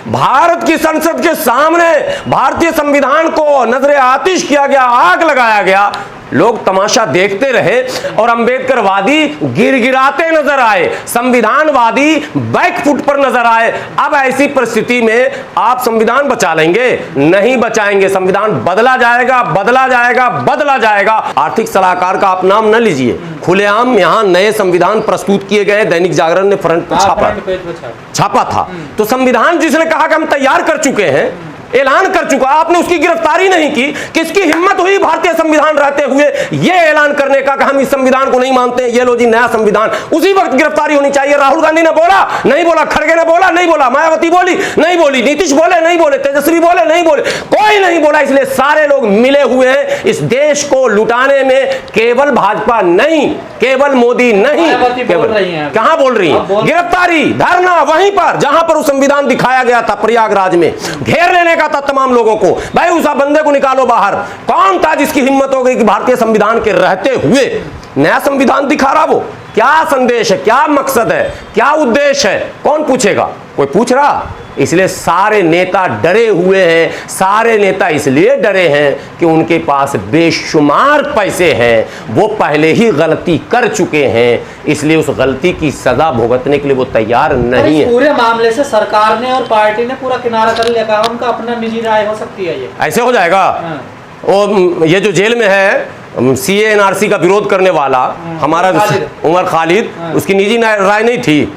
भारत की संसद के सामने भारतीय संविधान को नजरे आतिश किया गया, आग लगाया गया, लोग तमाशा देखते रहे और अंबेडकरवादी गिड़गिड़ाते नजर आए, संविधानवादी बैकफुट पर नजर आए। अब ऐसी परिस्थिति में आप संविधान बचा लेंगे? नहीं बचाएंगे। संविधान बदला जाएगा, बदला जाएगा, बदला जाएगा। आर्थिक सलाहकार का आप नाम न लीजिए, खुलेआम यहां नए संविधान प्रस्तुत किए गए। दैनिक जागरण ने फ्रंट पर छापा था। तो संविधान जिसने कहा कि हम तैयार कर चुके हैं, ऐलान कर चुका, आपने उसकी गिरफ्तारी नहीं की। किसकी हिम्मत हुई भारतीय संविधान रहते हुए यह ऐलान करने का कि हम इस संविधान को नहीं मानते हैं, ये लो जी नया संविधान? उसी वक्त गिरफ्तारी होनी चाहिए। राहुल गांधी ने बोला, नहीं बोला। खड़गे ने बोला, नहीं बोला। मायावती बोली, नहीं बोली। नीतीश बोले, नहीं बोले। तेजस्वी बोले, नहीं बोले। कोई नहीं बोला। इसलिए सारे लोग मिले हुए हैं इस देश को लुटाने में। केवल भाजपा नहीं, केवल मोदी नहीं, कहां बोल रही है? गिरफ्तारी, धरना वहीं पर जहां पर उस संविधान दिखाया गया था, प्रयागराज में घेर लेने का था तमाम लोगों को। भाई उस बंदे को निकालो बाहर। कौन था जिसकी हिम्मत हो गई कि भारतीय संविधान के रहते हुए नया संविधान दिखा रहा? वो क्या संदेश है, क्या मकसद है, क्या उद्देश्य है? कौन पूछेगा? कोई पूछ रहा? इसलिए सारे नेता डरे हुए हैं। सारे नेता इसलिए डरे हैं कि उनके पास बेशुमार पैसे हैं, वो पहले ही गलती कर चुके हैं, इसलिए उस गलती की सजा भुगतने के लिए वो तैयार नहीं है। पूरे मामले से सरकार ने और पार्टी ने पूरा किनारा कर लिया, उनका अपना निजी राय हो सकती है। ये ऐसे हो जाएगा। और ये जो जेल में है सीए एनआरसी का विरोध करने वाला हमारा उमर खालिद, उसकी निजी राय नहीं थी।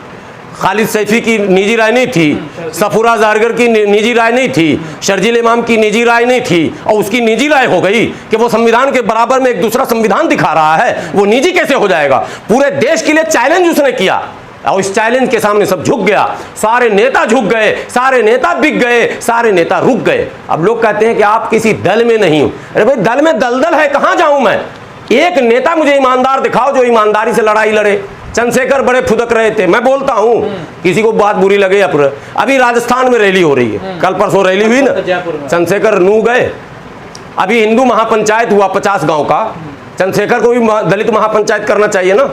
खालिद सैफी की निजी राय नहीं थी। सफूरा जारगर की निजी राय नहीं थी। शर्जील इमाम की निजी राय नहीं थी। और उसकी निजी राय हो गई कि वो संविधान के बराबर में एक दूसरा संविधान दिखा रहा है। वो निजी कैसे हो जाएगा? पूरे देश के लिए चैलेंज उसने किया और इस चैलेंज के सामने सब झुक गया। सारे नेता झुक गए, सारे नेता बिक गए, सारे नेता रुक गए। अब लोग कहते हैं कि आप किसी दल में नहीं हो। अरे भाई दल में दलदल है, कहां जाऊं मैं? एक नेता मुझे ईमानदार दिखाओ जो ईमानदारी से लड़ाई लड़े। चंद्रशेखर बड़े फुदक रहे थे, मैं बोलता हूं, किसी को बात बुरी लगे। अभी राजस्थान में रैली हो रही है, कल परसों रैली हुई ना, चंद्रशेखर नू गए। अभी हिंदू महापंचायत हुआ 50 गांव का, चंद्रशेखर को भी दलित महापंचायत करना चाहिए ना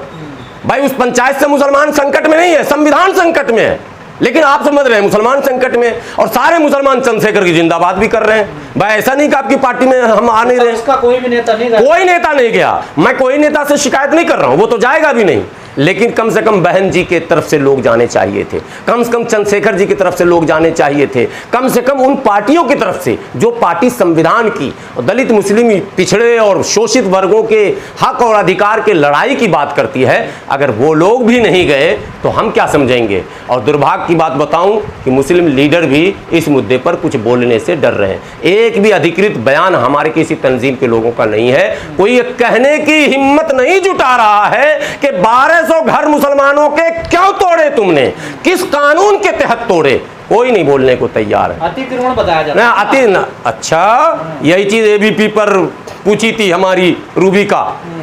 भाई। उस पंचायत से मुसलमान संकट में नहीं है, संविधान संकट में है। लेकिन आप समझ रहे हैं मुसलमान संकट में, और सारे मुसलमान चंद्रशेखर की जिंदाबाद भी कर रहे हैं। भाई ऐसा नहीं कि आपकी पार्टी में हम आ नहीं रहे। इसका कोई भी नेता नहीं गया, कोई नेता नहीं गया। मैं कोई नेता से शिकायत नहीं कर रहा हूं, वो तो जाएगा भी नहीं। लेकिन कम से कम बहन जी के तरफ से लोग जाने चाहिए थे, कम से कम चंद्रशेखर जी की तरफ से लोग जाने चाहिए थे, कम से कम उन पार्टियों की तरफ से जो पार्टी संविधान की और दलित मुस्लिम पिछड़े और शोषित वर्गों के हक और अधिकार के लड़ाई की बात करती है। अगर वो लोग भी नहीं गए तो हम क्या समझेंगे? और दुर्भाग्य की बात बताऊं कि मुस्लिम लीडर भी इस मुद्दे पर कुछ बोलने से डर रहे हैं। एक भी अधिकृत बयान हमारे किसी तंजीम के लोगों का नहीं है। कोई ये कहने की हिम्मत नहीं जुटा रहा है कि 1200 घर मुसलमानों के क्यों तोड़े तुमने, किस कानून के तहत तोड़े। कोई नहीं बोलने को तैयार है। अतिक्रमण बताया जाता है। अच्छा, यही चीज एबीपी पर पूछी थी हमारी रूबी का,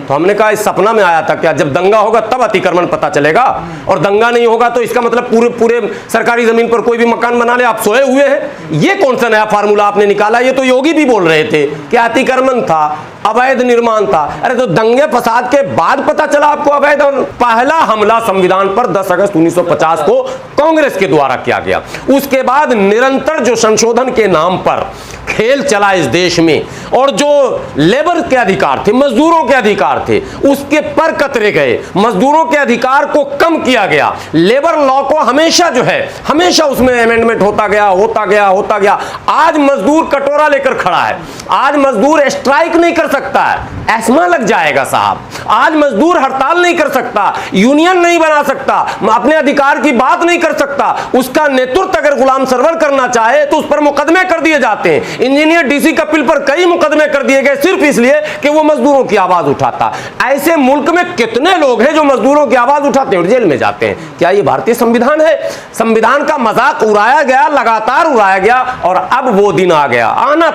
तो हमने कहा इस सपना में आया था क्या? जब दंगा होगा तब अतिक्रमण पता चलेगा, और दंगा नहीं होगा तो इसका मतलब पूरे सरकारी जमीन पर कोई भी मकान बना ले, आप सोए हुए हैं। ये कौन सा नया फार्मूला आपने निकाला? ये तो योगी भी बोल रहे थे कि अतिक्रमण था, अवैध निर्माण था। अरे तो दंगे फसाद के बाद पता चला आपको अवैध। पहला हमला संविधान पर 10 अगस्त 1950 को कांग्रेस के द्वारा किया गया। उसके बाद निरंतर जो संशोधन के नाम पर खेल चला इस देश में, और जो लेबर के अधिकार थे, मजदूरों के अधिकार थे, उसके पर कतरे गए। मजदूरों के अधिकार को कम किया गया। लेबर लॉ को हमेशा जो है, हमेशा उसमें अमेंडमेंट होता गया, होता गया, होता गया। आज मजदूर कटोरा लेकर खड़ा है। आज मजदूर स्ट्राइक नहीं कर सकता है, एस्मा लग जाएगा साहब। आज मजदूर हड़ताल नहीं कर सकता, यूनियन नहीं बना सकता, अपने अधिकार की बात नहीं कर सकता। उसका नेतृत्व अगर गुलाम सरवर करना चाहे तो उस पर मुकदमे कर दिए जाते हैं। इंजीनियर डीसी कपिल पर कई मुकदमे कर दिए गए सिर्फ इसलिए कि वो मजदूरों की आवाज उठाता। ऐसे मुल्क में कितने लोग हैं जो मजदूरों की आवाज उठाते हैं और जेल में जाते हैं। क्या ये भारतीय संविधान है? संविधान का मजाक उड़ाया गया, लगातार उड़ाया गया, और अब वो दिन आ गया। आना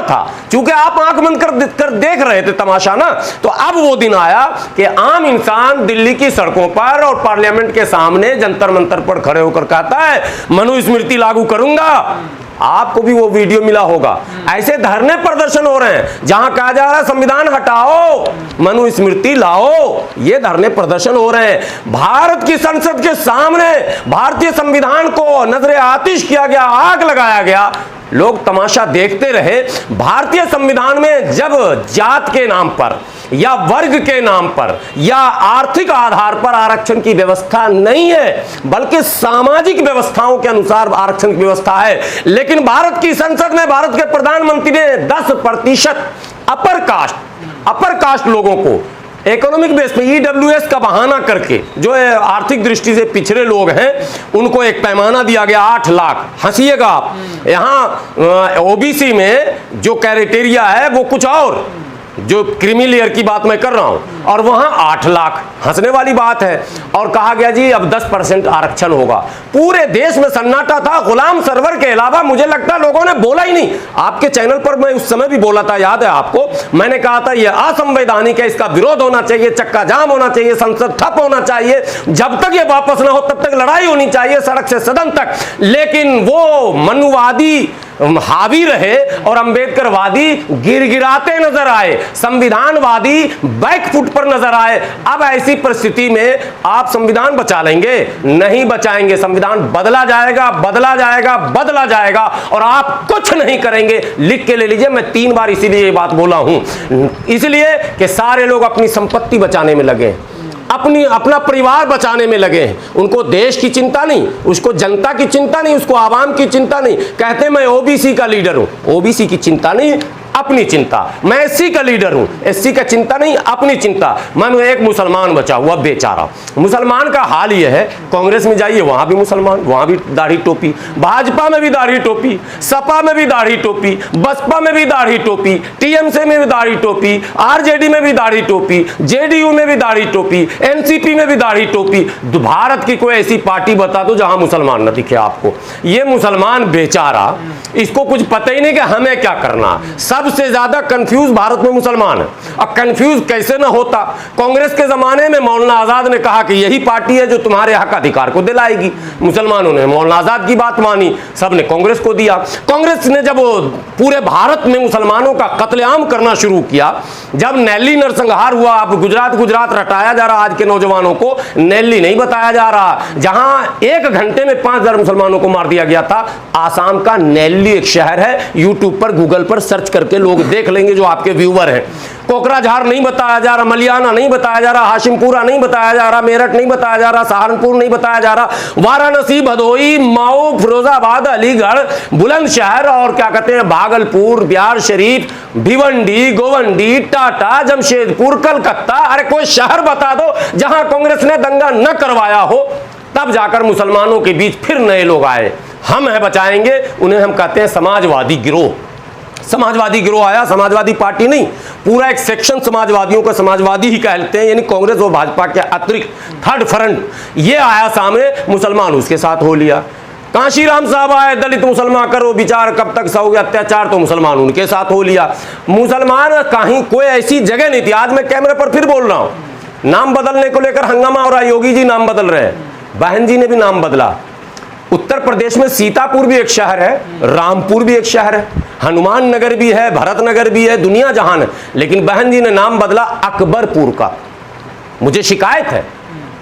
था चूंकि आप आंख बंद कर देख रहे थे तमाशा ना, तो अब वो दिन आया कि आम इंसान दिल्ली की सड़कों पर और पार्लियामेंट के सामने जंतर मंतर पर खड़े होकर कहता है मनुस्मृति लागू करूंगा। आपको भी वो वीडियो मिला होगा। ऐसे धरने प्रदर्शन हो रहे हैं जहां कहा जा रहा है संविधान हटाओ, मनुस्मृति लाओ। ये धरने प्रदर्शन हो रहे हैं। भारत की संसद के सामने भारतीय संविधान को नजरे आतिश किया गया, आग लगाया गया। लोग तमाशा देखते रहे। भारतीय संविधान में जब जात के नाम पर या वर्ग के नाम पर या आर्थिक आधार पर आरक्षण की व्यवस्था नहीं है, बल्कि सामाजिक व्यवस्थाओं के अनुसार आरक्षण की व्यवस्था है। लेकिन भारत की संसद में भारत के प्रधानमंत्री ने 10% अपर कास्ट लोगों को इकोनॉमिक बेस पे ईडब्ल्यूएस का बहाना करके, जो आर्थिक दृष्टि से पिछड़े लोग हैं, उनको एक पैमाना दिया गया 8 लाख। हंसिएगा आप, यहां ओबीसी में जो क्राइटेरिया है वो कुछ और, जो क्रीमी लेयर की बात मैं कर रहा हूं, और वहां 8 लाख। हंसने वाली बात है। और कहा गया जी अब 10% आरक्षण होगा। पूरे देश में सन्नाटा था। गुलाम सरवर के अलावा मुझे लगता है लोगों ने बोला ही नहीं। आपके चैनल पर मैं उस समय भी बोला था, याद है आपको, मैंने कहा था यह असंवैधानिक है, इसका विरोध होना चाहिए, चक्का जाम होना चाहिए, संसद ठप होना चाहिए, जब तक ये वापस ना हो तब तक लड़ाई होनी चाहिए सड़क से सदन तक। लेकिन वो मनुवादी हावी रहे और अंबेडकरवादी गिड़गिड़ाते नजर आए, संविधानवादी बैकफुट पर नजर आए। अब ऐसी परिस्थिति में आप संविधान बचा लेंगे? नहीं बचाएंगे। संविधान बदला जाएगा, बदला जाएगा, बदला जाएगा, और आप कुछ नहीं करेंगे। लिख के ले लीजिए। मैं 3 बार इसीलिए ये बात बोला हूं, इसलिए कि सारे लोग अपनी संपत्ति बचाने में लगे, अपना परिवार बचाने में लगे हैं। उनको देश की चिंता नहीं, उसको जनता की चिंता नहीं, उसको आवाम की चिंता नहीं। कहते हैं मैं ओबीसी का लीडर हूं, ओबीसी की चिंता नहीं, अपनी चिंता। मैं एससी का लीडर हूं, एससी का चिंता नहीं, अपनी चिंता। मैं एक मुसलमान बचा हुआ बेचारा। मुसलमान का हाल यह है, कांग्रेस में जाइए वहां भी मुसलमान, वहां भी दाढ़ी टोपी, भाजपा में भी दाढ़ी टोपी, सपा में भी दाढ़ी टोपी, बसपा में भी दाढ़ी टोपी, टीएमसी में भी दाढ़ी टोपी, आरजेडी में भी दाढ़ी टोपी, जेडीयू में भी दाढ़ी टोपी, एनसीपी में भी दाढ़ी टोपी। भारत की कोई ऐसी पार्टी बता दो जहां मुसलमान न दिखे आपको। ये मुसलमान बेचारा, इसको कुछ पता ही नहीं कि हमें क्या करना। सबसे ज्यादा कंफ्यूज भारत में मुसलमान है। अब कंफ्यूज कैसे ना होता? कांग्रेस के जमाने में मौलाना आजाद ने कहा कि यही पार्टी है जो तुम्हारे हक अधिकार को दिलाएगी। मुसलमानों ने मौलाना आजाद की बात मानी, सबने कांग्रेस को दिया। कांग्रेस ने जब पूरे भारत में मुसलमानों का कत्लेआम करना शुरू किया, जब नैली नरसंहार हुआ, अब गुजरात रटाया जा रहा, आज के नौजवानों को नैली नहीं बताया जा रहा, जहां 1 घंटे में 5000 मुसलमानों को मार दिया गया था। आसाम का नैली एक शहर है, यूट्यूब पर गूगल पर सर्च करके लोग देख लेंगे जो आपके व्यूवर हैं। कोकराझार नहीं बताया जा रहा, मलियाना नहीं बताया जा रहा, हाशिमपुरा नहीं बताया जा रहा, मेरठ नहीं बताया जा रहा, सहारनपुर नहीं बताया जा रहा, वाराणसी, भदोही, मऊ, फिरोजाबाद, अलीगढ़, बुलंदशहर और क्या कहते हैं भागलपुर, बिहार शरीफ, भिवंडी, गोवंडी, टाटा, जमशेदपुर, कलकत्ता। अरे कोई शहर बता दो जहां कांग्रेस ने दंगा न करवाया हो। तब जाकर मुसलमानों के बीच फिर नए लोग आए, हम है बचाएंगे। उन्हें हम कहते हैं समाजवादी गिरोह। समाजवादी गिरोह आया, समाजवादी पार्टी नहीं, पूरा एक सेक्शन समाजवादियों का समाजवादी ही कहते हैं, यानी कांग्रेस और भाजपा के अतिरिक्त थर्ड फ्रंट ये आया सामने। मुसलमान उसके साथ हो लिया। कांशीराम साहब आए, दलित मुसलमान करो विचार, कब तक सहोगे अत्याचार, तो मुसलमान उनके साथ हो लिया। मुसलमान कहीं कोई ऐसी जगह नहीं थी। आज मैं कैमरे पर फिर बोल रहा हूं, नाम बदलने को लेकर हंगामा हो रहा है। योगी जी नाम बदल रहे हैं, बहन जी ने भी नाम बदला। उत्तर प्रदेश में सीतापुर भी एक शहर है, रामपुर भी एक शहर है, हनुमान नगर भी है, भरत नगर भी है, दुनिया जहान है। लेकिन बहन जी ने नाम बदला अकबरपुर का। मुझे शिकायत है,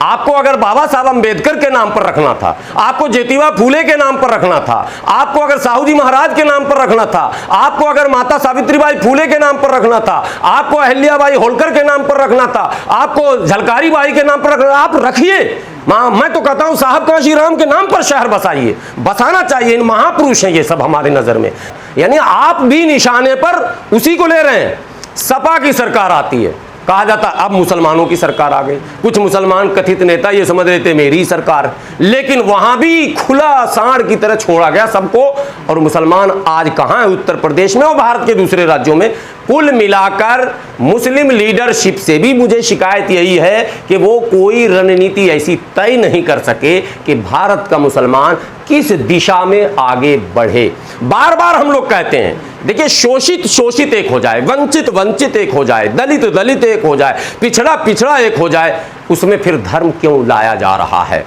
आपको अगर बाबा साहब अंबेडकर के नाम पर रखना था, आपको ज्योतिबा फूले के नाम पर रखना था, आपको अगर साहू जी महाराज के नाम पर रखना था, आपको अगर माता सावित्रीबाई फूले के नाम पर रखना था, आपको अहिल्याबाई होलकर के नाम पर रखना था, आपको झलकारी बाई के नाम पर रखना, आप रखिए। मैं तो कहता हूं साहब कांशीराम के नाम पर शहर बसाइए, बसाना चाहिए। इन महापुरुष हैं ये सब हमारी नजर में। यानी आप भी निशाने पर उसी को ले रहे हैं। सपा की सरकार आती है, कहा जाता अब मुसलमानों की सरकार आ गई। कुछ मुसलमान कथित नेता ये समझ रहे थे मेरी सरकार, लेकिन वहां भी खुला सांड की तरह छोड़ा गया सबको। और मुसलमान आज कहां है? उत्तर प्रदेश में और भारत के दूसरे राज्यों में। कुल मिलाकर मुस्लिम लीडरशिप से भी मुझे शिकायत यही है कि वो कोई रणनीति ऐसी तय नहीं कर सके कि भारत का मुसलमान किस दिशा में आगे बढ़े। बार बार हम लोग कहते हैं, देखिए शोषित एक हो जाए, वंचित एक हो जाए, दलित एक हो जाए, पिछड़ा एक हो जाए, उसमें फिर धर्म क्यों लाया जा रहा है?